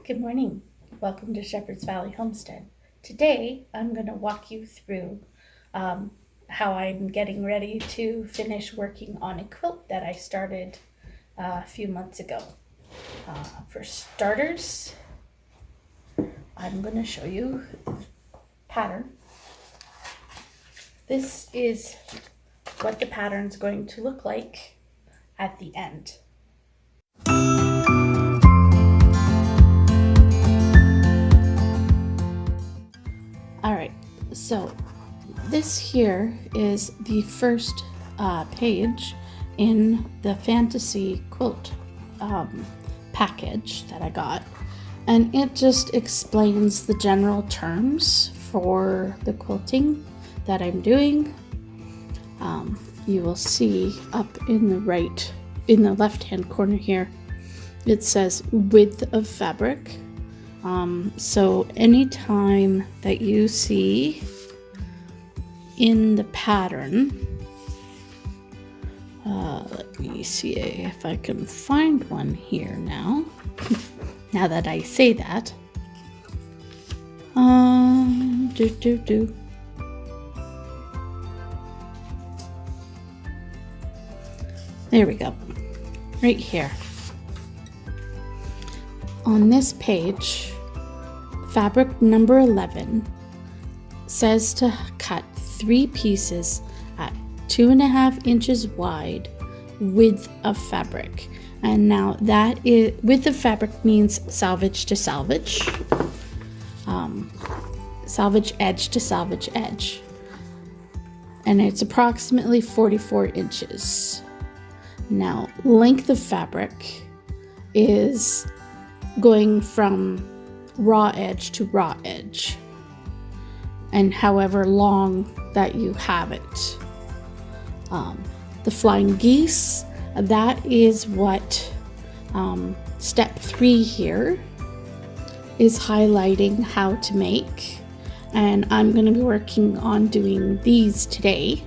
Good morning. Welcome to Shepherd's Valley Homestead. Today I'm going to walk you through how I'm getting ready to finish working on a quilt that I started a few months ago. For starters, I'm going to show you the pattern. This is what the pattern's going to look like at the end. Alright, so this here is the first page in the fantasy quilt package that I got, and it just explains the general terms for the quilting that I'm doing. You will see up in the left hand corner here, it says width of fabric. So anytime that you see in the pattern, let me see if I can find one here now. Now that I say that, there we go, right here. On this page, fabric number 11 says to cut 3 pieces at 2.5 inches wide width of fabric. And now that is width of fabric means salvage to salvage, salvage edge to salvage edge, and it's approximately 44 inches. Now length of fabric is going from raw edge to raw edge, and however long that you have it. The flying geese, that is what step 3 here is highlighting how to make, and I'm going to be working on doing these today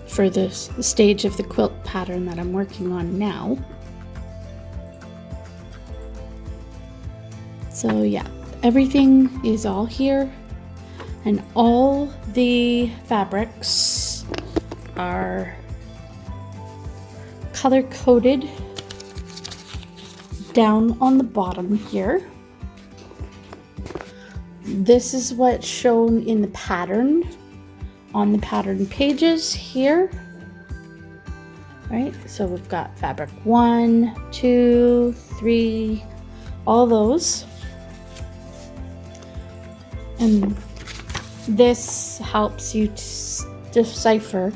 for the stage of the quilt pattern that I'm working on now. So yeah, everything is all here, and all the fabrics are color coded down on the bottom here. This is what's shown in the pattern on the pattern pages here. Right, so we've got fabric 1, 2, 3, all those. And this helps you to decipher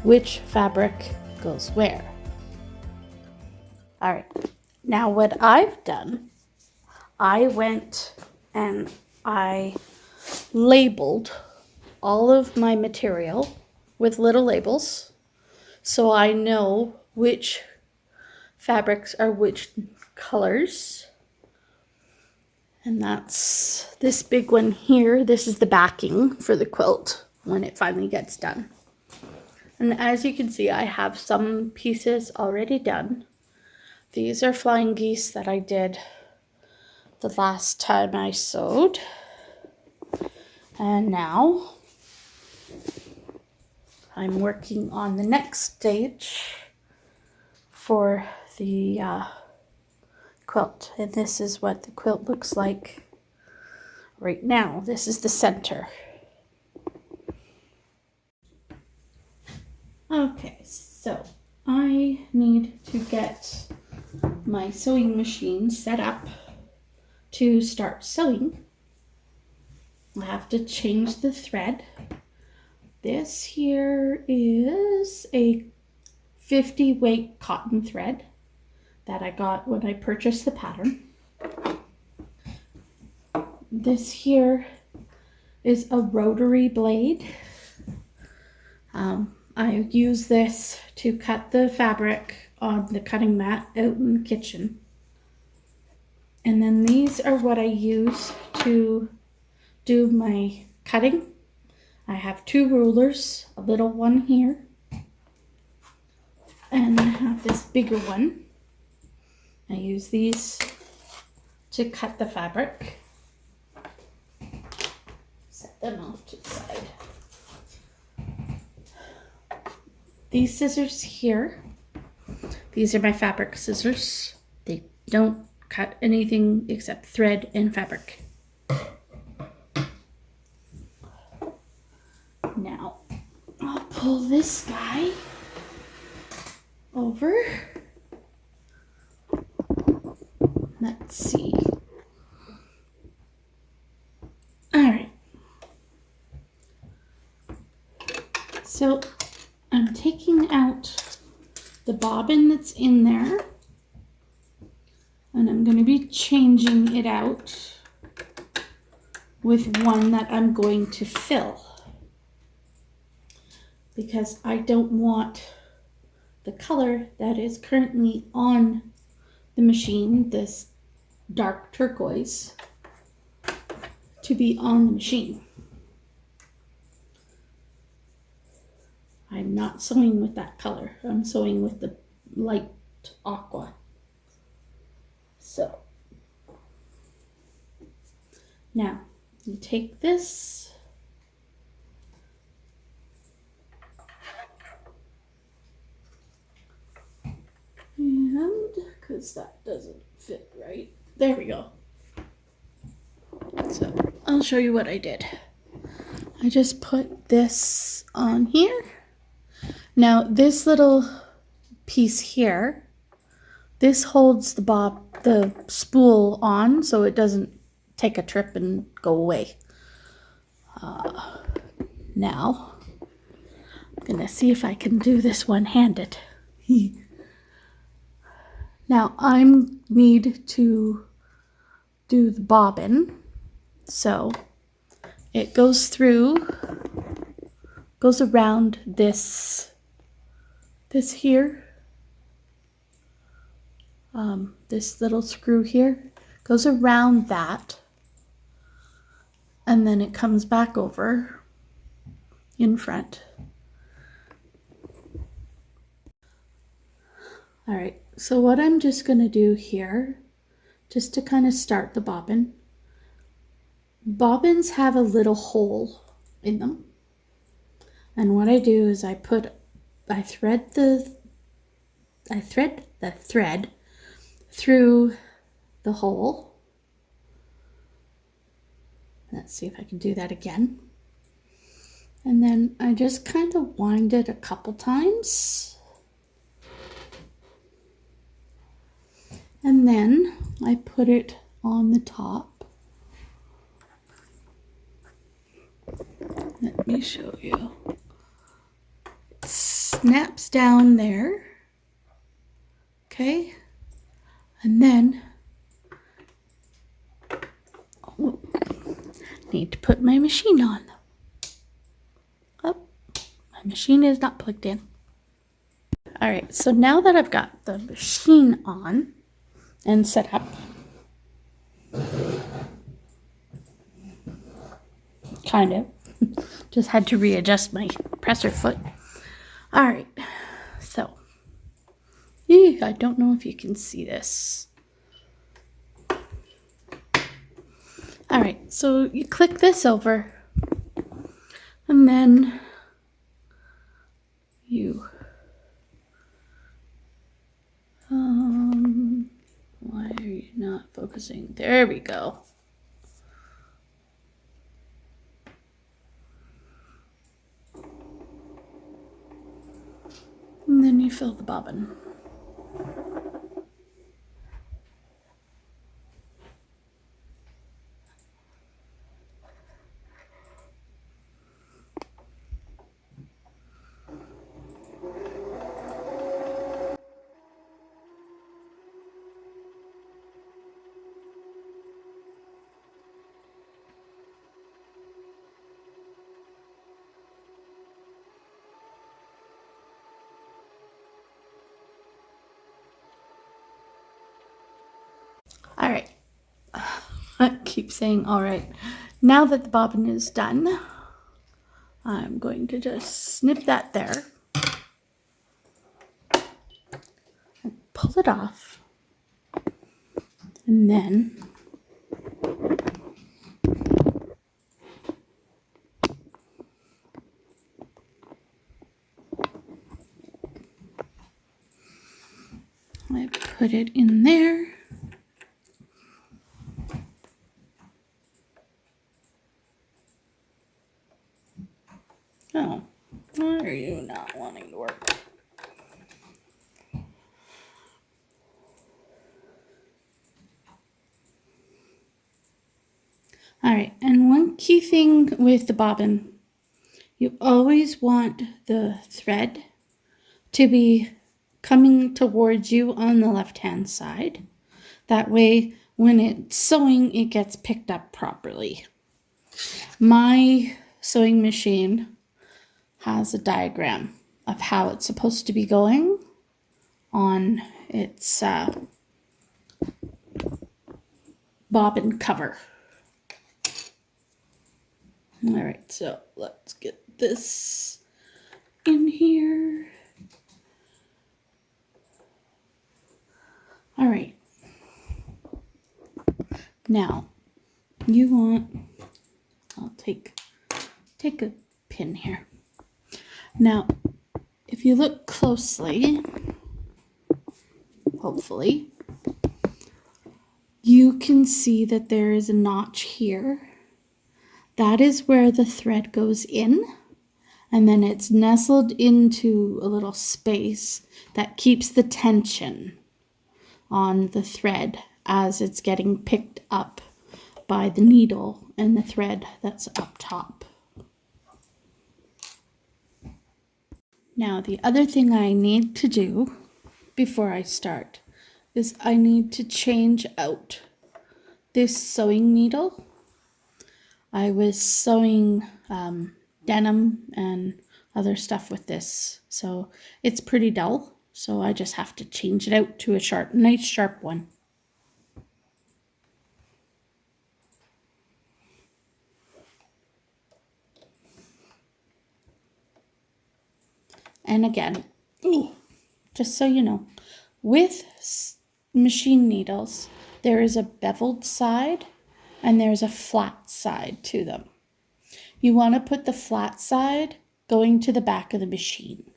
which fabric goes where. All right, now what I've done, I went and I labeled all of my material with little labels so I know which fabrics are which colors. And that's this big one here. This is the backing for the quilt when it finally gets done. And as you can see, I have some pieces already done. These are flying geese that I did the last time I sewed. And now I'm working on the next stage for the quilt, and this is what the quilt looks like right now. This is the center. Okay, so I need to get my sewing machine set up to start sewing. I have to change the thread. This here is a 50 weight cotton thread that I got when I purchased the pattern. This here is a rotary blade. I use this to cut the fabric on the cutting mat out in the kitchen. And then these are what I use to do my cutting. I have 2 rulers, a little one here, and I have this bigger one. I use these to cut the fabric. Set them off to the side. These scissors here, these are my fabric scissors. They don't cut anything except thread and fabric. Now, I'll pull this guy over. Let's see. All right. So I'm taking out the bobbin that's in there, and I'm going to be changing it out with one that I'm going to fill, because I don't want the color that is currently on the machine, this dark turquoise, to be on the machine. I'm not sewing with that color. I'm sewing with the light aqua. So now you take this and, because that doesn't fit right, there we go. So I'll show you what I did. I just put this on here. Now this little piece here, this holds the spool on so it doesn't take a trip and go away. Now I'm gonna see if I can do this one-handed. Now I need to do the bobbin, so it goes around this here, this little screw here, goes around that, and then it comes back over in front. All right, so what I'm just going to do here, just to kind of start the bobbin, bobbins have a little hole in them, and what I do is I thread the thread through the hole. Let's see if I can do that again. And then I just kind of wind it a couple times. And then I put it on the top. Let me show you. It snaps down there. Okay. And then need to put my machine on. Oh, my machine is not plugged in. All right, so now that I've got the machine on and set up, kind of, just had to readjust my presser foot. All right, so, I don't know if you can see this. All right, so you click this over, and then you, why are you not focusing? There we go. And then you fill the bobbin. All right, I keep saying all right. Now that the bobbin is done, I'm going to just snip that there and pull it off. And then put it in there. Oh, why are you not wanting to work? All right, and one key thing with the bobbin, you always want the thread to be coming towards you on the left-hand side. That way, when it's sewing, it gets picked up properly. My sewing machine has a diagram of how it's supposed to be going on its bobbin cover. All right, so let's get this in here. All right. Now, you want, I'll take a pin here. Now, if you look closely, hopefully, you can see that there is a notch here. That is where the thread goes in, and then it's nestled into a little space that keeps the tension on the thread as it's getting picked up by the needle and the thread that's up top. Now, the other thing I need to do before I start is I need to change out this sewing needle. I was sewing denim and other stuff with this, so it's pretty dull, so I just have to change it out to a nice sharp one. And again, just so you know, with machine needles, there is a beveled side and there's a flat side to them. You want to put the flat side going to the back of the machine.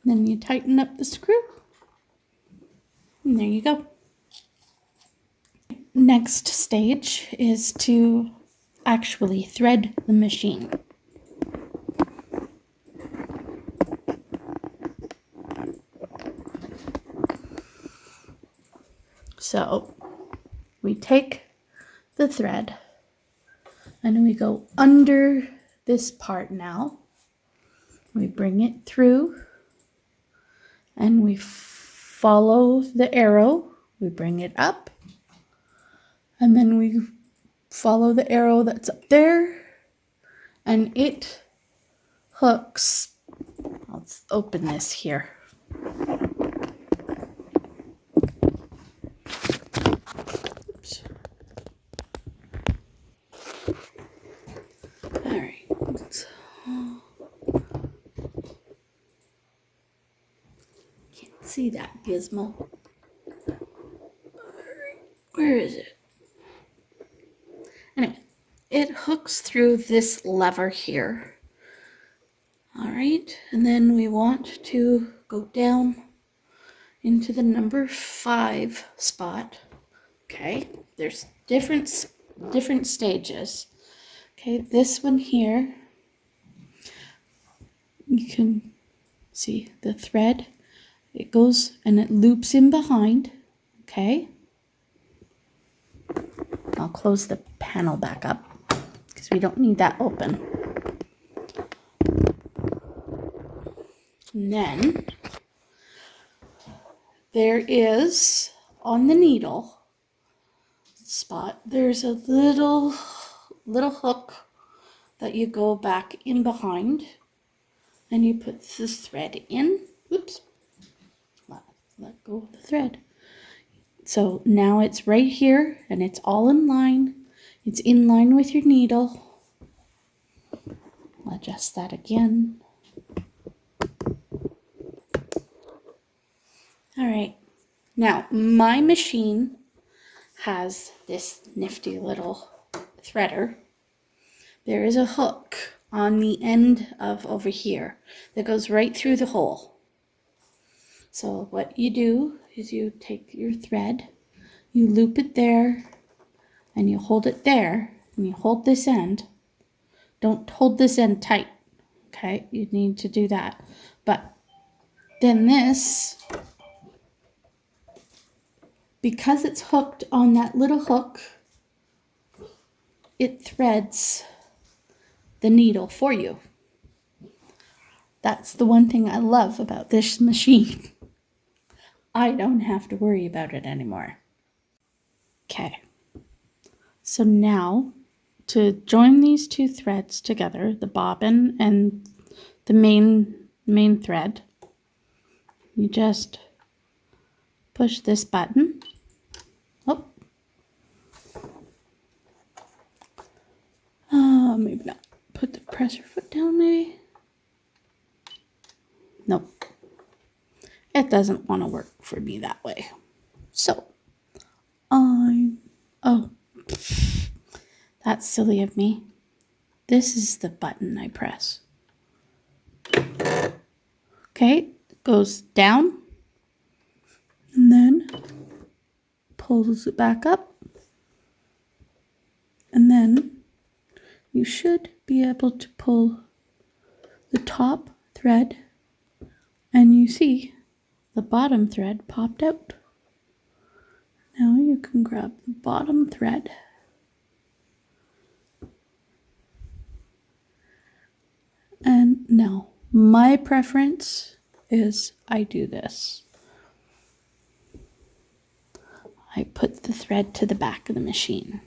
Then you tighten up the screw, and there you go. Next stage is to actually thread the machine. So we take the thread and we go under this part now. We bring it through and we follow the arrow. We bring it up and then we follow the arrow that's up there and it hooks. Let's open this here. Oops. All right. Can't see that gizmo. Where is it? Anyway, it hooks through this lever here. All right, and then we want to go down into the number 5 spot. Okay, there's different stages. Okay, this one here, you can see the thread. It goes and it loops in behind. Okay. I'll close the panel back up because we don't need that open. And then there is on the needle spot, there's a little hook that you go back in behind and you put the thread in. Oops. Let go of the thread. So now it's right here and it's all in line. It's in line with your needle. I'll adjust that again. All right. Now my machine has this nifty little threader there is a hook on the end of over here that goes right through the hole. So what you do is you take your thread, you loop it there, and you hold it there, and you hold this end. Don't hold this end tight, okay? You need to do that. But then this, because it's hooked on that little hook, it threads the needle for you. That's the one thing I love about this machine. I don't have to worry about it anymore. Okay, so now to join these two threads together, the bobbin and the main thread, you just push this button. Oh, maybe not. Put the presser foot down, maybe. Nope. It doesn't want to work for me that way. So, oh, that's silly of me. This is the button I press. Okay, it goes down and then pulls it back up. And then you should be able to pull the top thread, and you see the bottom thread popped out. Now you can grab the bottom thread and now my preference is I do this. I put the thread to the back of the machine.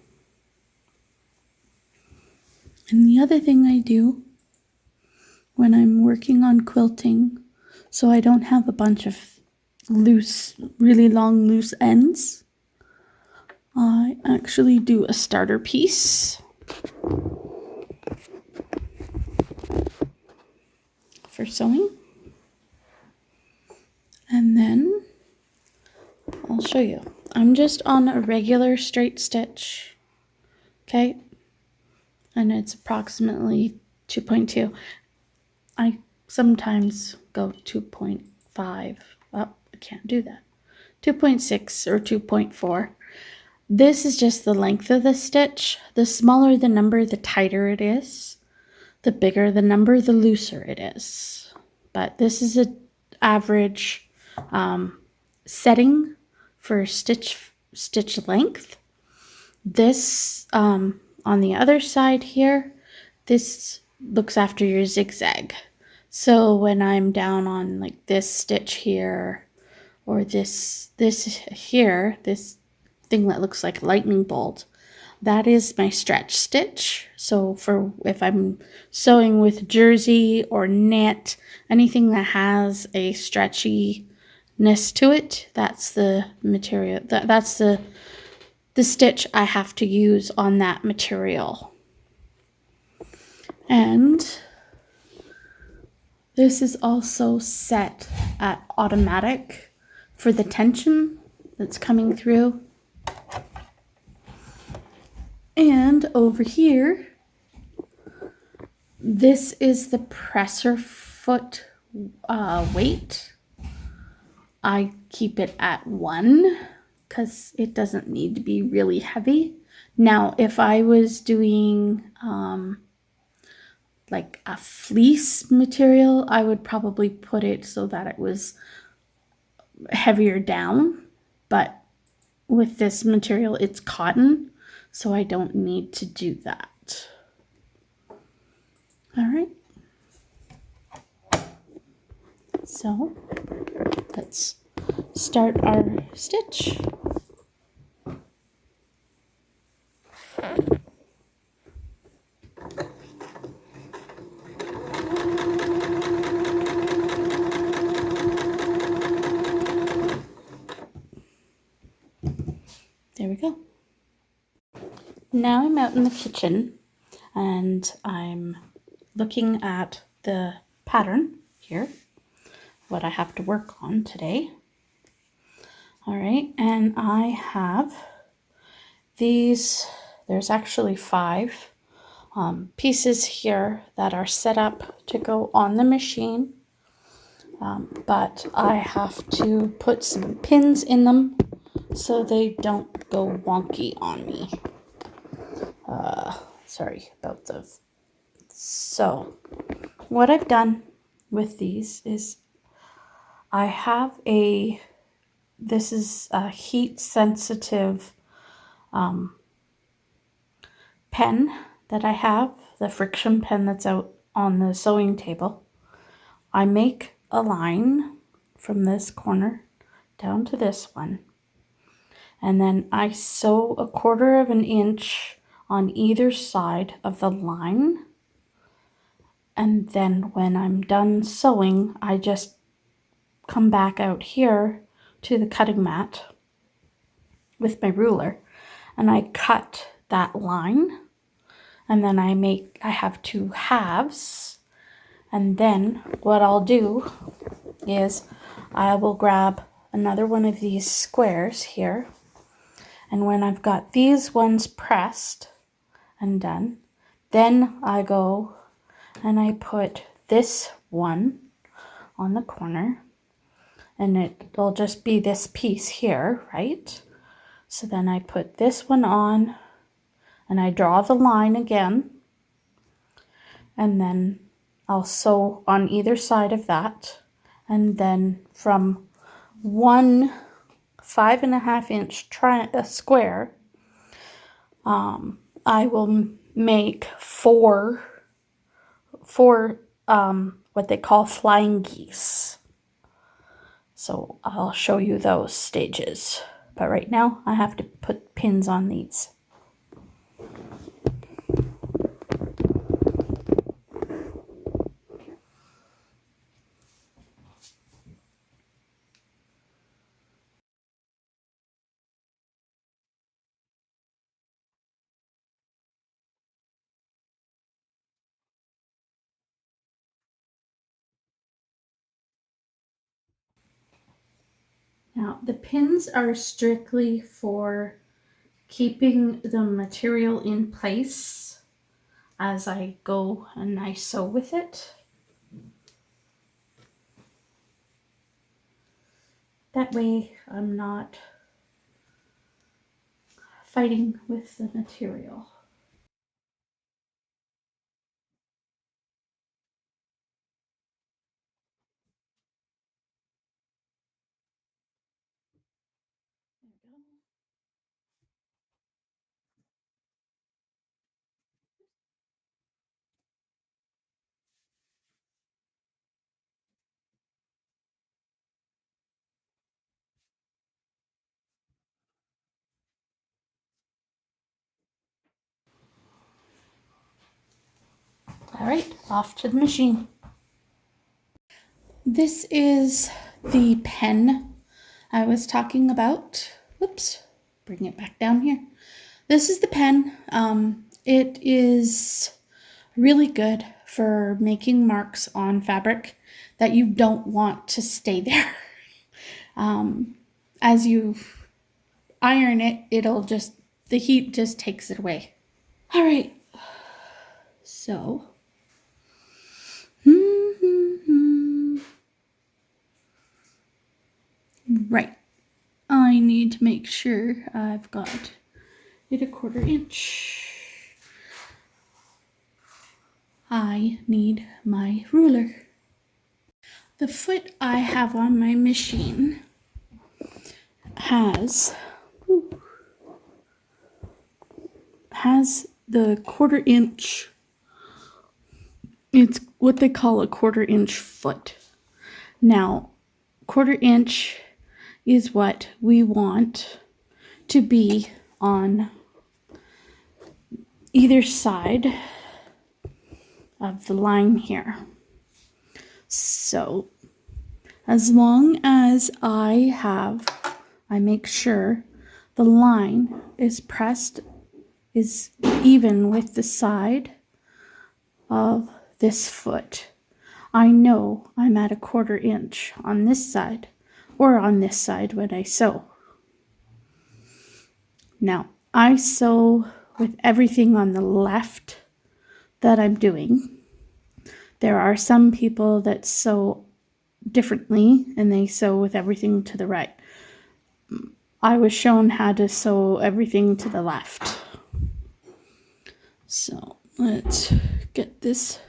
And the other thing I do when I'm working on quilting, so I don't have a bunch of really long loose ends, I actually do a starter piece for sewing. And then I'll show you. I'm just on a regular straight stitch, okay? And it's approximately 2.2. I sometimes go 2.5. Oh, I can't do that. 2.6 or 2.4. This is just the length of the stitch. The smaller the number, the tighter it is. The bigger the number, the looser it is. But this is an average setting for stitch length. This on the other side here, this looks after your zigzag. So when I'm down on like this stitch here, or this here, this thing that looks like a lightning bolt, that is my stretch stitch. So for if I'm sewing with jersey or knit, anything that has a stretchiness to it, that's the material, that's the stitch I have to use on that material. And this is also set at automatic for the tension that's coming through. And over here, this is the presser foot weight. I keep it at 1 because it doesn't need to be really heavy. Now, if I was doing like a fleece material, I would probably put it so that it was heavier down. But with this material, it's cotton, so I don't need to do that. All right. So let's start our stitch. There we go. Now I'm out in the kitchen and I'm looking at the pattern here, what I have to work on today. All right, and I have these, there's actually 5 pieces here that are set up to go on the machine, but I have to put some pins in them so they don't go wonky on me. Sorry about the... So what I've done with these is I have this is a heat sensitive pen that I have, the friction pen that's out on the sewing table. I make a line from this corner down to this one, and then I sew 1/4 of an inch on either side of the line, and then when I'm done sewing, I just come back out here to the cutting mat with my ruler and I cut that line, and then I have 2 halves, and then what I'll do is I will grab another one of these squares here, and when I've got these ones pressed and done, then I go and I put this one on the corner, and it'll just be this piece here, right? So then I put this one on and I draw the line again, and then I'll sew on either side of that, and then from one 5.5 inch square, I will make four what they call flying geese. So I'll show you those stages. But right now I have to put pins on these. Now, the pins are strictly for keeping the material in place as I go and I sew with it. That way I'm not fighting with the material. All right, off to the machine. This is the pen I was talking about. Whoops, bring it back down here. This is the pen. It is really good for making marks on fabric that you don't want to stay there. As you iron it, the heat just takes it away. All right, so right, I need to make sure I've got it 1/4 inch. I need my ruler. The foot I have on my machine has the 1/4 inch. It's what they call a 1/4 inch foot. Now, 1/4 inch is what we want to be on either side of the line here. So as long as I make sure the line is even with the side of this foot, I know I'm at a 1/4 inch on this side or on this side when I sew. Now, I sew with everything on the left that I'm doing. There are some people that sew differently and they sew with everything to the right. I was shown how to sew everything to the left. So let's get this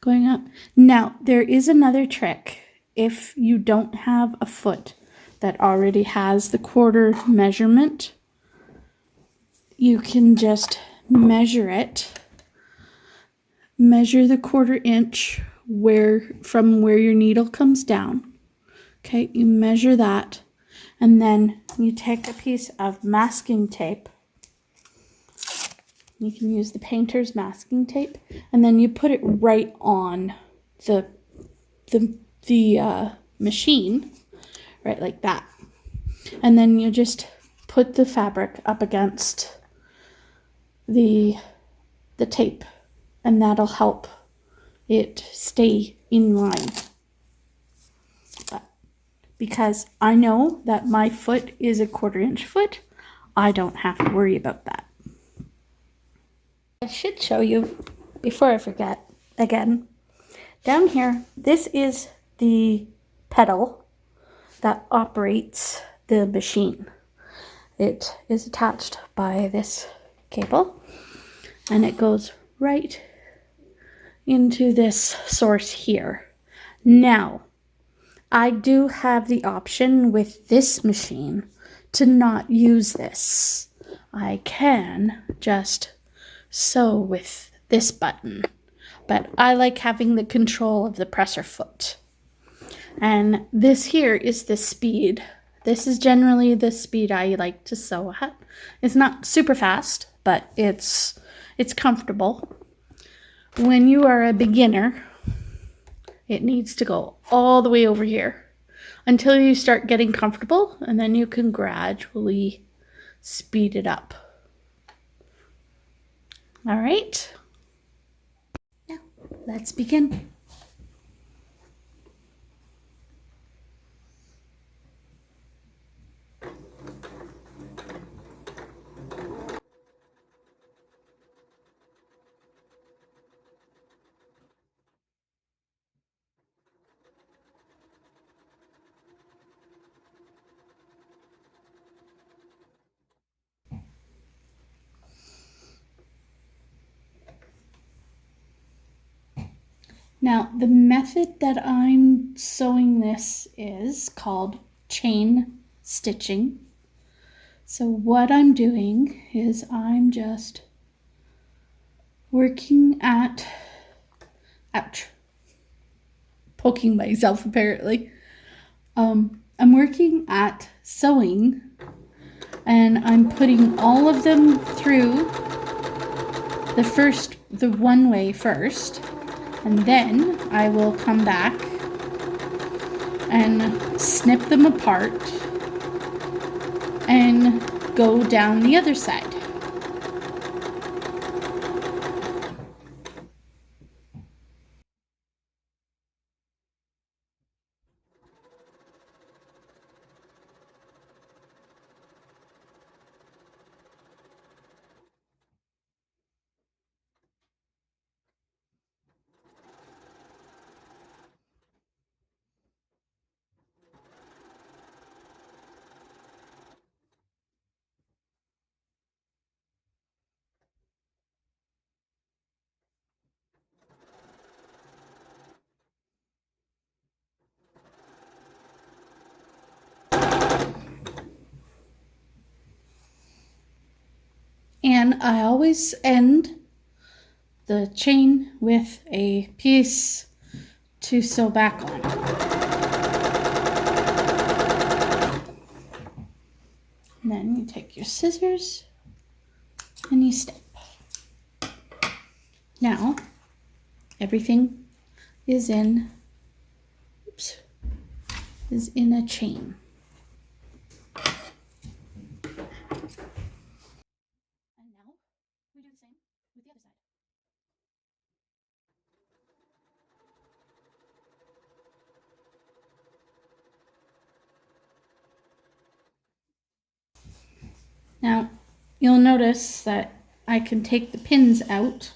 going up. Now, there is another trick. If you don't have a foot that already has the quarter measurement, you can just measure it. Measure the 1/4 inch from where your needle comes down. Okay, you measure that, and then you take a piece of masking tape. You can use the painter's masking tape, and then you put it right on the machine, right like that. And then you just put the fabric up against the tape, and that'll help it stay in line. But because I know that my foot is a 1/4 inch foot, I don't have to worry about that. I should show you before I forget again. Down here, this is the pedal that operates the machine. It is attached by this cable, and it goes right into this source here. Now, I do have the option with this machine to not use this. I can just sew with this button, but I like having the control of the presser foot. And this here is the speed. This is generally the speed I like to sew at. It's not super fast, but it's comfortable. When you are a beginner, it needs to go all the way over here until you start getting comfortable, and then you can gradually speed it up. All right, now let's begin. Now, the method that I'm sewing this is called chain stitching. So what I'm doing is I'm just working at, ouch, poking myself apparently. I'm working at sewing, and I'm putting all of them through the one way first. And then I will come back and snip them apart and go down the other side. And I always end the chain with a piece to sew back on. And then you take your scissors and you snip. Now, everything is in a chain. And now we do the same with the other side. Now, you'll notice that I can take the pins out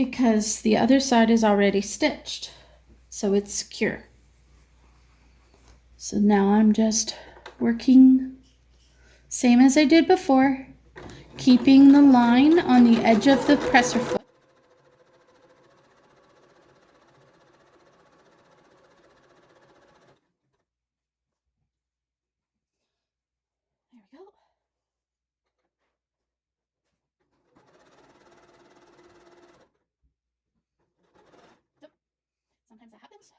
because the other side is already stitched, so it's secure. So now I'm just working same as I did before, keeping the line on the edge of the presser foot. There we go. Yep. Sometimes that happens.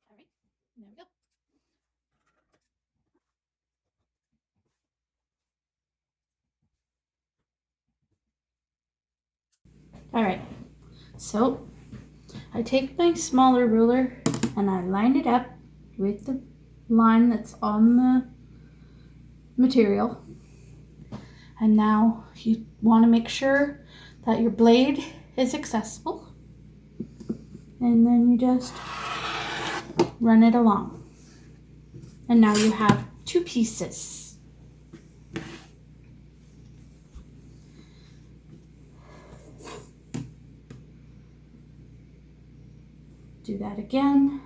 All right, there we go. All right, so I take my smaller ruler and I line it up with the line that's on the material. And now you want to make sure that your blade is accessible. And then you just run it along. And now you have two pieces. Do that again.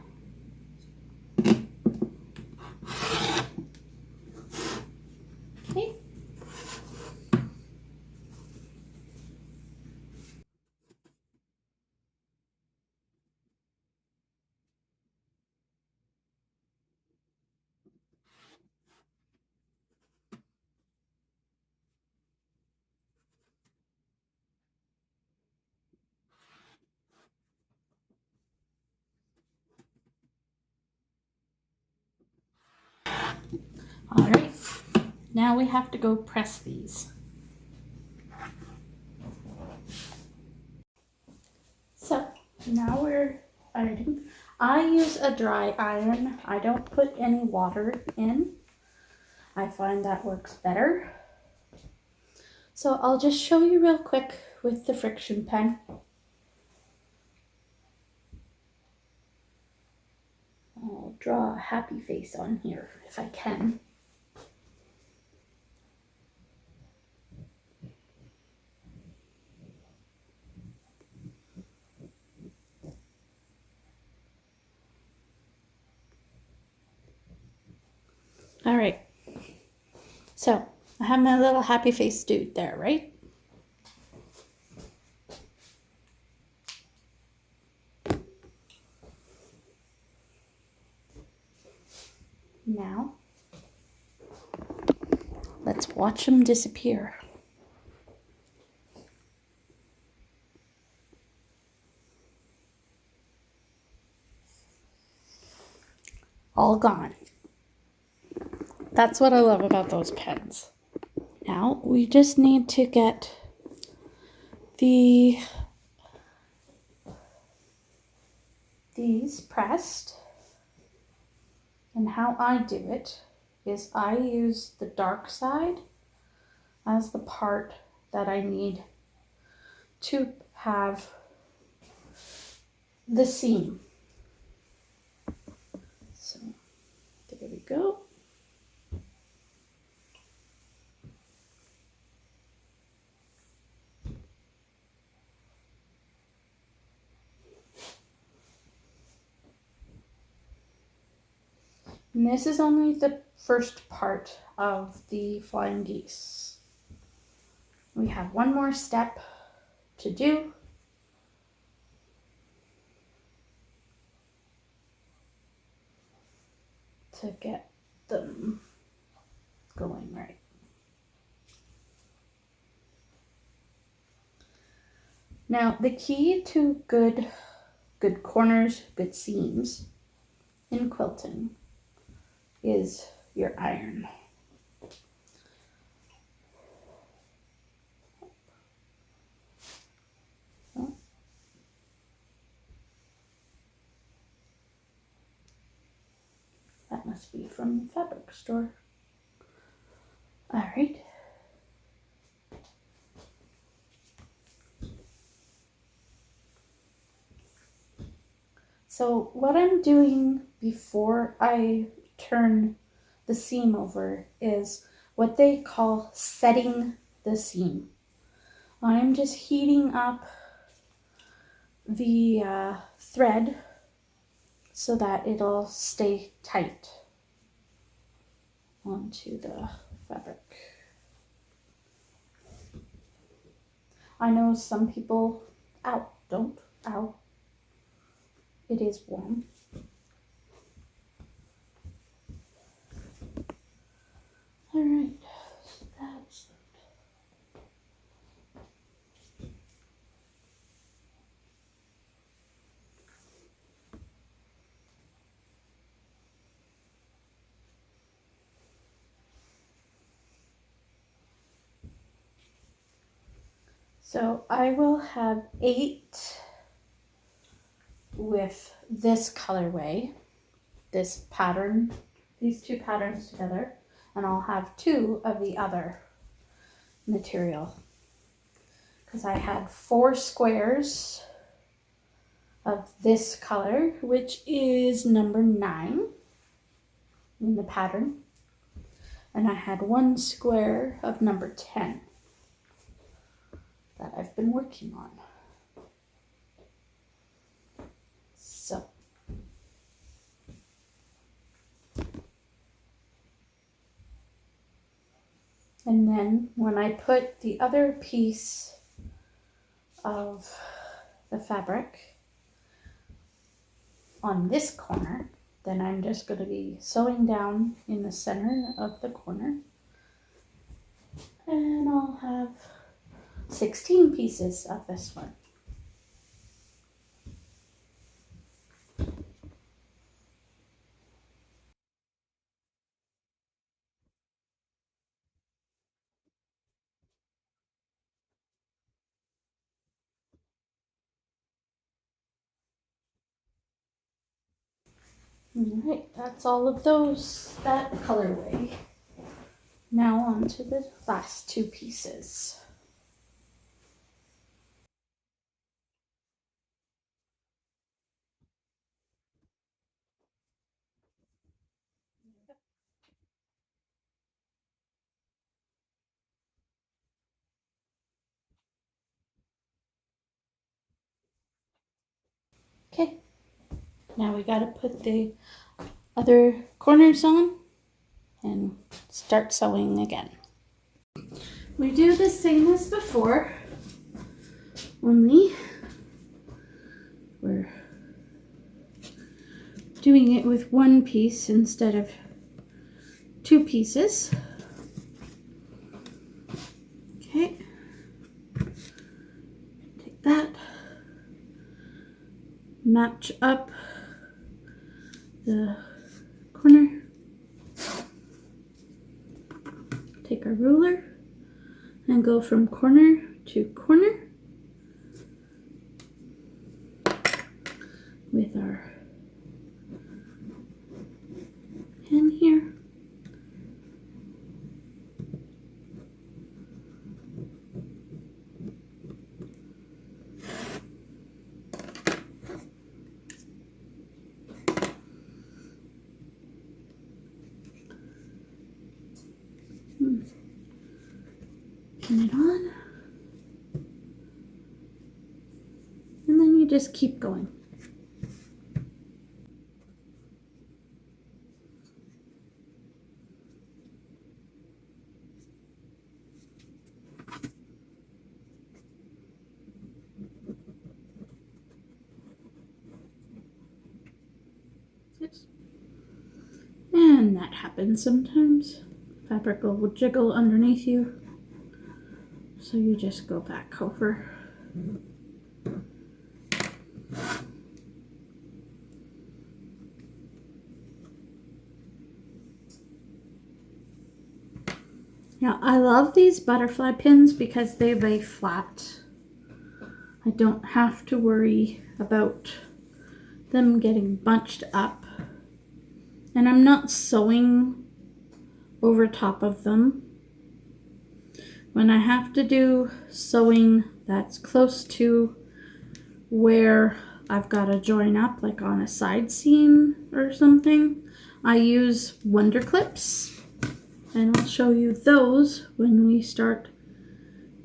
Okay. All right, now we have to go press these. So now we're ironing. I use a dry iron. I don't put any water in. I find that works better. So I'll just show you real quick with the friction pen. I'll draw a happy face on here if I can. All right, so I have my little happy face dude there, right? Now, let's watch him disappear. All gone. That's what I love about those pens. Now we just need to get these pressed. And how I do it is I use the dark side as the part that I need to have the seam. So there we go. And this is only the first part of the flying geese. We have one more step to do. To get them going right. Now, the key to good good corners, good seams in quilting is your iron. That must be from the fabric store. All right. So what I'm doing before I turn the seam over is what they call setting the seam. I'm just heating up the thread so that it'll stay tight onto the fabric. I know some people, don't, it is warm. All right, so that's so I will have 8 with this colorway, this pattern, these 2 patterns together, and I'll have 2 of the other material because I had 4 squares of this color, which is number 9 in the pattern, and I had 1 square of number 10 that I've been working on. So and then when I put the other piece of the fabric on this corner, then I'm just going to be sewing down in the center of the corner, and I'll have 16 pieces of this one. Alright, that's all of those, that colorway. Now on to the last 2 pieces. Okay, now we gotta put the other corners on and start sewing again. We do the same as before, only we're doing it with 1 piece instead of 2 pieces. Okay, take that, match up the corner, take our ruler and go from corner to corner with our pen here. Pin it on, and then you just keep going. Yes. And that happens sometimes. Fabric will jiggle underneath you. So you just go back over. Now, I love these butterfly pins because they lay flat. I don't have to worry about them getting bunched up. And I'm not sewing over top of them. When I have to do sewing that's close to where I've got to join up, like on a side seam or something, I use Wonder Clips. And I'll show you those when we start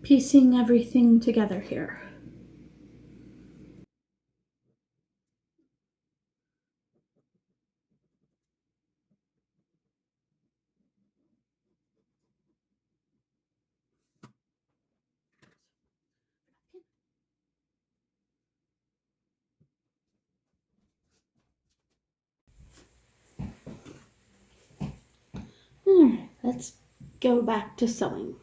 piecing everything together here. Alright, let's go back to sewing.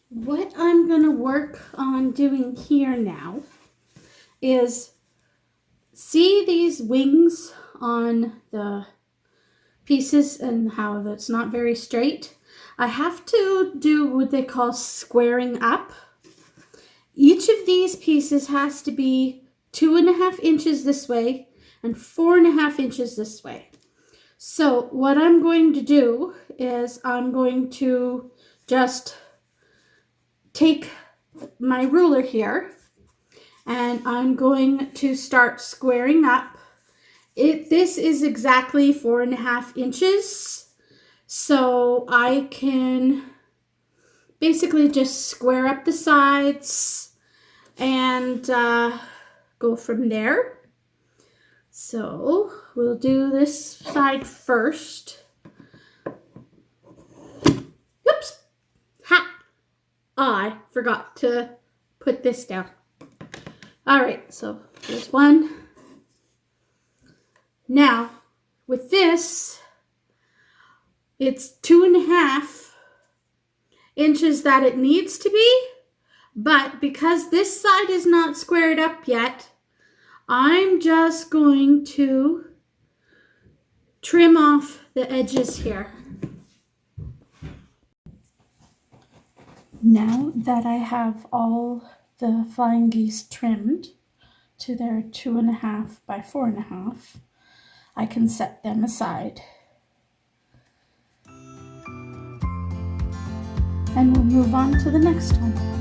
What I'm going to work on doing here now is see these wings on the pieces and how that's not very straight. I have to do what they call squaring up. Each of these pieces has to be 2.5 inches this way and 4.5 inches this way. So what I'm going to do is I'm going to just take my ruler here and I'm going to start squaring up. This is exactly 4.5 inches. So I can basically just square up the sides and go from there. So we'll do this side first. Oops! Ha! I forgot to put this down. All right, so there's one. Now, with this, it's 2.5 inches that it needs to be, but because this side is not squared up yet, I'm just going to trim off the edges here. Now that I have all the flying geese trimmed to their 2.5 by 4.5, I can set them aside. And we'll move on to the next one.